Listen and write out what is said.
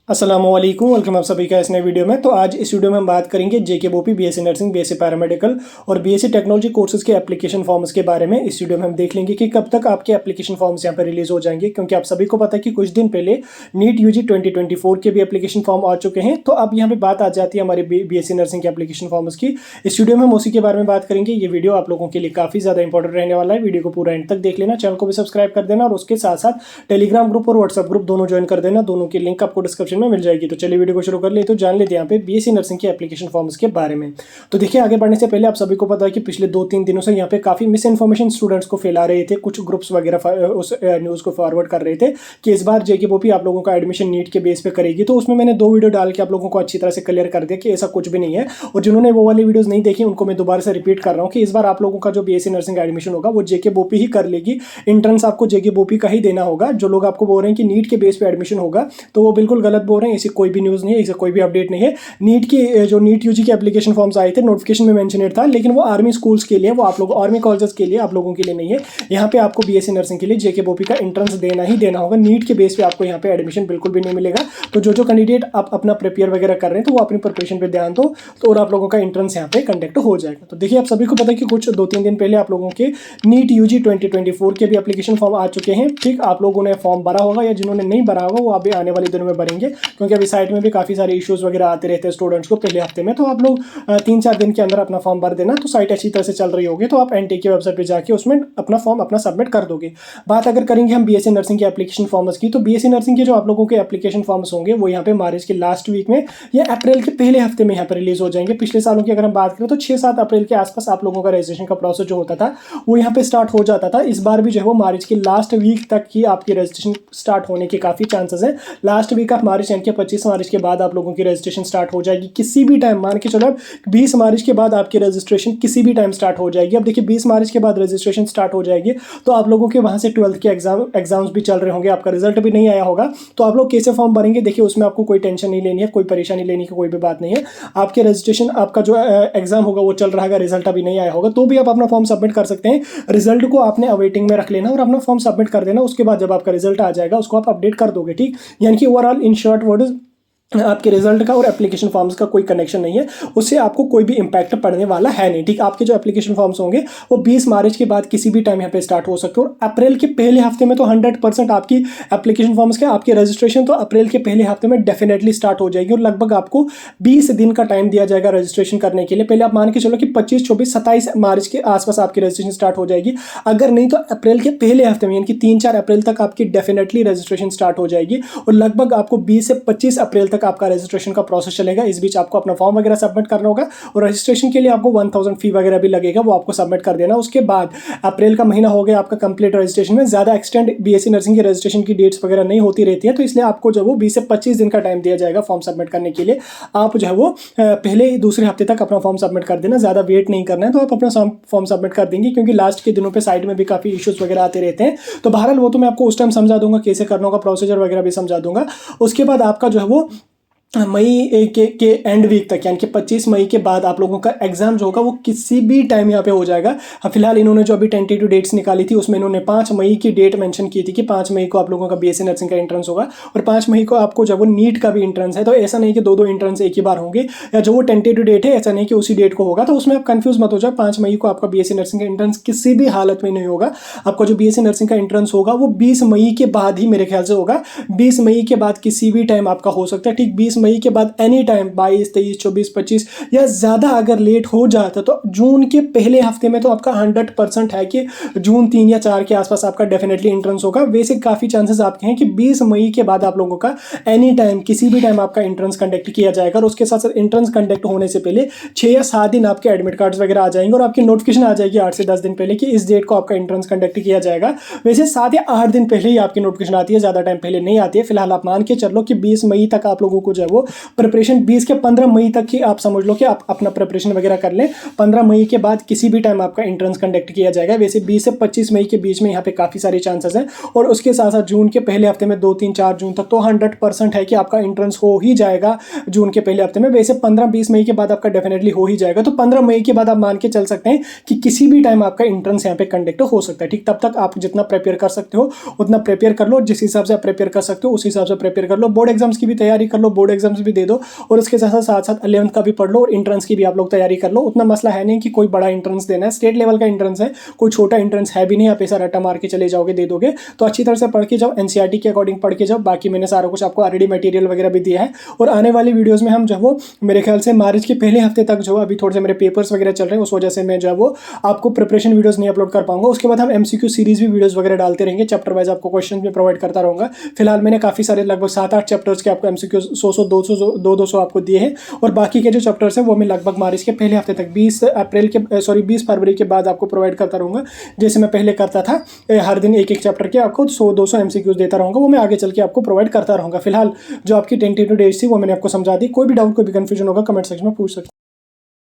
अस्सलामुअलैकुम, वेलकम आप सभी का इस नए वीडियो में। तो आज इस वीडियो में हम बात करेंगे जेकेबोपी, बीएससी नर्सिंग, बीएससी पैरामेडिकल और बीएससी टेक्नोलॉजी कोर्सेज के एप्लीकेशन फॉर्म्स के बारे में। इस वीडियो में हम देख लेंगे कि कब तक आपके एप्लीकेशन फॉर्म्स यहाँ पर रिलीज हो जाएंगे, क्योंकि आप सभी को पता है कि कुछ दिन पहले नीट यूजी 2024 के भी एप्लीकेशन फॉर्म आ चुके हैं। तो अब यहाँ पे बात आ जाती है हमारे बीएससी नर्सिंग के एप्लीकेशन फॉर्म्स की। इस वीडियो में हम उसी के बारे में बात करेंगे। ये वीडियो आप लोगों के लिए काफी ज्यादा इंपॉर्टेंट रहने वाला है। वीडियो को पूरा एंड तक देख लेना, चैनल को भी सब्सक्राइब कर देना और उसके साथ साथ टेलीग्राम ग्रुप और व्हाट्सएप ग्रुप दोनों ज्वाइन कर देना। दोनों की लिंक आपको डिस्क्रिप्शन में मिल जाएगी। तो चलिए वीडियो को शुरू कर ले। तो जान लेते हैं यहाँ पे बीएससी नर्सिंग के एप्लीकेशन फॉर्म्स के बारे में। तो देखिए, आगे बढ़ने से पहले आप सभी को पता है कि पिछले 2-3 दिनों से यहाँ पे काफी मिस इन्फॉर्मेशन स्टूडेंट्स को फैला रहे थे। कुछ ग्रुप्स वगैरह उस न्यूज को फॉरवर्ड कर रहे थे कि इस बार जेकेबोपी आप लोगों का एडमिशन नीट के बेस पे करेगी। तो उसमें मैंने 2 वीडियो डाल के आप लोगों को अच्छी तरह से क्लियर कर दिया कि ऐसा कुछ भी नहीं है। और जिन्होंने वो वाली वीडियोस नहीं देखी उनको मैं दोबारा से रिपीट कर रहा हूँ कि इस बार आप लोगों का जो बीएससी नर्सिंग एडमिशन होगा वो जेकेबोपी ही कर लेगी। एंट्रेंस आपको जेकेबोपी का ही देना होगा। जो लोग आपको बोल रहे हैं कि नीट के बेस पे एडमिशन होगा, तो वो बिल्कुल गलत बोल रहे हैं। ऐसी कोई भी न्यूज़ नहीं है, ऐसा कोई भी अपडेट नहीं है। नीट की जो नीट यूजी के एप्लीकेशन फॉर्म्स आए थे, नोटिफिकेशन में मेंशनेड था, लेकिन वो आर्मी स्कूल्स के लिए, वो आप लोग आर्मी कॉलेजेस के लिए, आप लोगों के लिए नहीं है। यहाँ पे आपको बीएससी नर्सिंग के लिए जेकेबोपी का एंट्रेंस देना ही देना होगा। नीट के बेस पे आपको यहाँ पे एडमिशन बिल्कुल भी नहीं मिलेगा। तो जो कैंडिडेट आप अपना प्रिपेयर वगैरह कर रहे हैं, तो वो अपनी प्रिपरेशन पे ध्यान दो, तो और आप लोगों का एंट्रेंस यहाँ पे कंडक्ट हो जाएगा। तो देखिए, आप सभी को पता है कि कुछ 2-3 दिन पहले आप लोगों के नीट यूजी 2024 के भी एप्लीकेशन फॉर्म आ चुके हैं। ठीक, आप लोगों ने फॉर्म भरा होगा या जिन्होंने नहीं भरा होगा वो अभी आने वाले दिनों में भरेंगे, क्योंकि अभी साइट में भी काफी सारे इश्यूज वगैरह आते रहते हैं स्टूडेंट्स को पहले हफ्ते में। तो आप लोग 3-4 दिन के अंदर अपना फॉर्म भर देना। तो साइट अच्छी तरह से चल रही होगी, तो आप एनटी की वेबसाइट पे जाके उसमें अपना फॉर्म अपना सबमिट कर दोगे। बात अगर करेंगे हम बीएससी नर्सिंग के एप्लीकेशन फॉर्म्स की, तो बीएससी नर्सिंग के जो आप लोगों के एप्लीकेशन फॉर्म्स होंगे वो यहाँ पे मार्च के लास्ट वीक में या अप्रैल के पहले हफ्ते में यहाँ पर रिलीज हो जाएंगे। पिछले सालों की अगर हम बात करें तो 6-7 अप्रैल के आसपास आप लोगों का रजिस्ट्रेशन का प्रोसेस जो होता था वो यहाँ पे स्टार्ट हो जाता था। इस बार भी जो है वो मार्च के लास्ट वीक तक ही आपकी रजिस्ट्रेशन स्टार्ट होने के काफी चांसेस है। लास्ट वीक ऑफ मार्च यानी कि 25 मार्च के बाद आप लोगों की रजिस्ट्रेशन स्टार्ट हो जाएगी। किसी भी टाइम मान के चलो 20 मार्च के बाद आपकी रजिस्ट्रेशन किसी भी टाइम स्टार्ट हो जाएगी। अब देखिए, 20 मार्च के बाद रजिस्ट्रेशन स्टार्ट हो जाएगी तो आप लोगों के वहां से 12th के एग्जाम्स भी चल रहे होंगे, आपका रिजल्ट भी नहीं आया होगा। तो आप लोग कैसे फॉर्म भरेंगे? देखिए, उसमें आपको कोई टेंशन नहीं लेनी है, कोई परेशानी लेने की कोई भी बात नहीं है। आपके रजिस्ट्रेशन, आपका जो एग्जाम होगा वो चल रहा है, रिजल्ट अभी नहीं आया होगा, तो भी आप अपना फॉर्म सबमिट कर सकते हैं। रिजल्ट को आपने अवेटिंग में रख लेना और अपना फॉर्म सबमिट कर देना। उसके बाद जब आपका रिजल्ट आ जाएगा उसको आप अपडेट कर दोगे। ठीक, यानी कि ओवरऑल इन शॉर्ट वर्ड आपके रिजल्ट का और एप्लीकेशन फॉर्म्स का कोई कनेक्शन नहीं है, उससे आपको कोई भी इंपैक्ट पड़ने वाला है नहीं। ठीक, आपके जो एप्लीकेशन फॉर्म्स होंगे वो 20 मार्च के बाद किसी भी टाइम यहाँ पे स्टार्ट हो सकते हो। और अप्रैल के पहले हफ्ते में तो 100% आपकी एप्लीकेशन फॉर्म्स के आपकी रजिस्ट्रेशन तो अप्रैल के पहले हफ्ते में डेफिनेटली स्टार्ट हो जाएगी। और लगभग आपको 20 दिन का टाइम दिया जाएगा रजिस्ट्रेशन करने के लिए। पहले आप मान के चलो कि 25, 24, 27 मार्च के आसपास आपकी रजिस्ट्रेशन स्टार्ट हो जाएगी। अगर नहीं तो अप्रैल के पहले हफ्ते में यानी कि 3-4 अप्रैल तक आपकी डेफिनेटली रजिस्ट्रेशन स्टार्ट हो जाएगी। और लगभग आपको 20 से 25 अप्रैल तक आपका रजिस्ट्रेशन का प्रोसेस चलेगा। इस बीच आपको अपना फॉर्म वगैरह सबमिट करना होगा और रजिस्ट्रेशन के लिए आपको 1000 फी वगैरह भी लगेगा, वो आपको सबमिट कर देना। उसके बाद अप्रैल का महीना हो गया आपका कंप्लीट रजिस्ट्रेशन में। ज्यादा एक्सटेंड बीएससी नर्सिंग की रजिस्ट्रेशन की डेट्स वगैरह नहीं होती रहती है, तो इसलिए आपको जो वो 20 से 25 दिन का टाइम दिया जाएगा फॉर्म सबमिट करने के लिए। आप जो है वो पहले दूसरे हफ्ते तक अपना फॉर्म सबमिट कर देना, ज्यादा वेट नहीं करना है। तो आप अपना फॉर्म सबमिट कर देंगे, क्योंकि लास्ट के दिनों पे साइड में भी काफी इश्यूज वगैरह आते रहते हैं। तो बहरहाल वो तो मैं आपको उस टाइम समझा दूंगा, कैसे करना होगा, प्रोसीजर वगैरह भी समझा दूंगा। उसके बाद आपका जो है वो मई के एंड वीक तक यानी कि 25 मई के बाद आप लोगों का एग्जाम जो होगा वो किसी भी टाइम यहाँ पे हो जाएगा। फिलहाल इन्होंने जो अभी टेंटेटिव डेट्स निकाली थी उसमें इन्होंने 5 मई की डेट मेंशन की थी कि 5 मई को आप लोगों का बीएससी नर्सिंग का एंट्रेंस होगा और 5 मई को आपको जब वो नीट का भी एंट्रेंस है। तो ऐसा नहीं कि 2-2 एंट्रेंस एक ही बार होंगे, या जो वो टेंटेटिव डेट है ऐसा नहीं कि उसी डेट को होगा। तो उसमें आप कंफ्यूज मत हो जाए। 5 मई को आपका बीएससी नर्सिंग का एंट्रेंस किसी भी हालत में नहीं होगा। आपका जो बीएससी नर्सिंग का एंट्रेंस होगा वो 20 मई के बाद ही मेरे ख्याल से होगा। 20 मई के बाद किसी भी टाइम आपका हो सकता है। ठीक, 20 मई के बाद एनी टाइम 22, 23, 24, 25 या ज्यादा अगर लेट हो जाता तो जून के पहले हफ्ते में तो आपका 100% है कि जून 3 या 4 के आसपास आपका डेफिनेटली एंट्रेंस होगा। वैसे काफी चांसेस आपके हैं कि 20 मई के बाद आप लोगों का एनी टाइम किसी भी टाइम आपका एंट्रेंस कंडक्ट किया जाएगा। और उसके साथ साथ एंट्रेंस कंडक्ट होने से पहले 6 या 7 दिन आपके एडमिट कार्ड्स वगैरह आ जाएंगे और आपकी नोटिफिकेशन आ जाएगी 8 से 10 दिन पहले कि इस डेट को आपका एंट्रेंस कंडक्ट किया जाएगा। वैसे 7 या 8 दिन पहले ही आपकी नोटिफिकेशन आती है, ज्यादा टाइम पहले नहीं आती है। फिलहाल आप मान के चलो कि 20 मई तक आप लोगों को जो है वो प्रिपरेशन 20 के 15 मई तक ही आप समझ लो कि आप अपना प्रिपरेशन वगैरह कर लें। 15 मई के बाद किसी भी टाइम आपका एंट्रेंस कंडक्ट किया जाएगा। वैसे 20 से 25 मई के बीच में यहाँ पे काफ़ी सारे चांसेस हैं, और उसके साथ साथ जून के पहले हफ्ते में 2, 3, 4 जून तक तो 100% है कि आपका एंट्रेंस हो ही जाएगा जून के पहले हफ्ते में। वैसे 15-20 मई के बाद आपका डेफिनेटली हो ही जाएगा। तो 15 मई के बाद आप मान के चल सकते हैं कि किसी भी टाइम आपका एंट्रेंस यहाँ पे कंडक्ट हो सकता है। ठीक, तब तक आप जितना प्रिपेयर कर सकते हो उतना प्रिपेयर कर लो। जिस हिसाब से आप प्रिपेयर कर सकते हो उस हिसाब से प्रिपेयर कर लो। बोर्ड एग्जाम्स की भी तैयारी कर लो, बोर्ड एग्जाम्स भी दे दो, और उसके साथ साथ 11th का भी पढ़ लो, और एंट्रेंस की भी आप लोग तैयारी कर लो। उतना मसला है नहीं कि कोई बड़ा एंट्रेंस देना है, स्टेट लेवल का एंट्रेंस है, कोई छोटा एंट्रेंस है भी नहीं। आप ऐसा रट्टा मार के चले जाओगे, दे दोगे। तो अच्छी तरह से पढ़ के जाओ, एनसीईआरटी के अकॉर्डिंग पढ़ के जाओ। बाकी मैंने सारा कुछ आपको ऑलरेडी मटेरियल वगैरह भी दिया है, और आने वाली वीडियोस में हम जो वो मेरे ख्याल से मार्च के पहले हफ्ते तक जो अभी थोड़े से मेरे पेपर्स वगैरह चल रहे हैं उस वजह से मैं जो है वो आपको प्रिपरेशन वीडियोस नहीं अपलोड कर पाऊंगा। उसके बाद हम एमसीक्यू सीरीज भी वीडियोस वगैरह डालते रहेंगे, चैप्टर वाइज आपको क्वेश्चन भी प्रोवाइड करता रहूंगा। फिलहाल मैंने काफी सारे लगभग 7-8 चैप्टर्स के आपको एमसीक्यू 100 200 आपको दिए हैं, और बाकी के जो चैप्टर्स हैं वो मैं लगभग मार्च के पहले हफ्ते तक 20 फरवरी के बाद आपको प्रोवाइड करता रहूंगा। जैसे मैं पहले करता था, हर दिन एक चैप्टर के आपको 100-200 एमसीक्यूज देता रहूंगा, वो मैं आगे चल के आपको प्रोवाइड करता रहूंगा। फिलहाल जो आपकी टेंटेटिव डेट्स थी वो मैंने आपको समझा दी। कोई भी डाउट, कोई भी कंफ्यूजन होगा कमेंट सेक्शन में पूछ सकते हैं।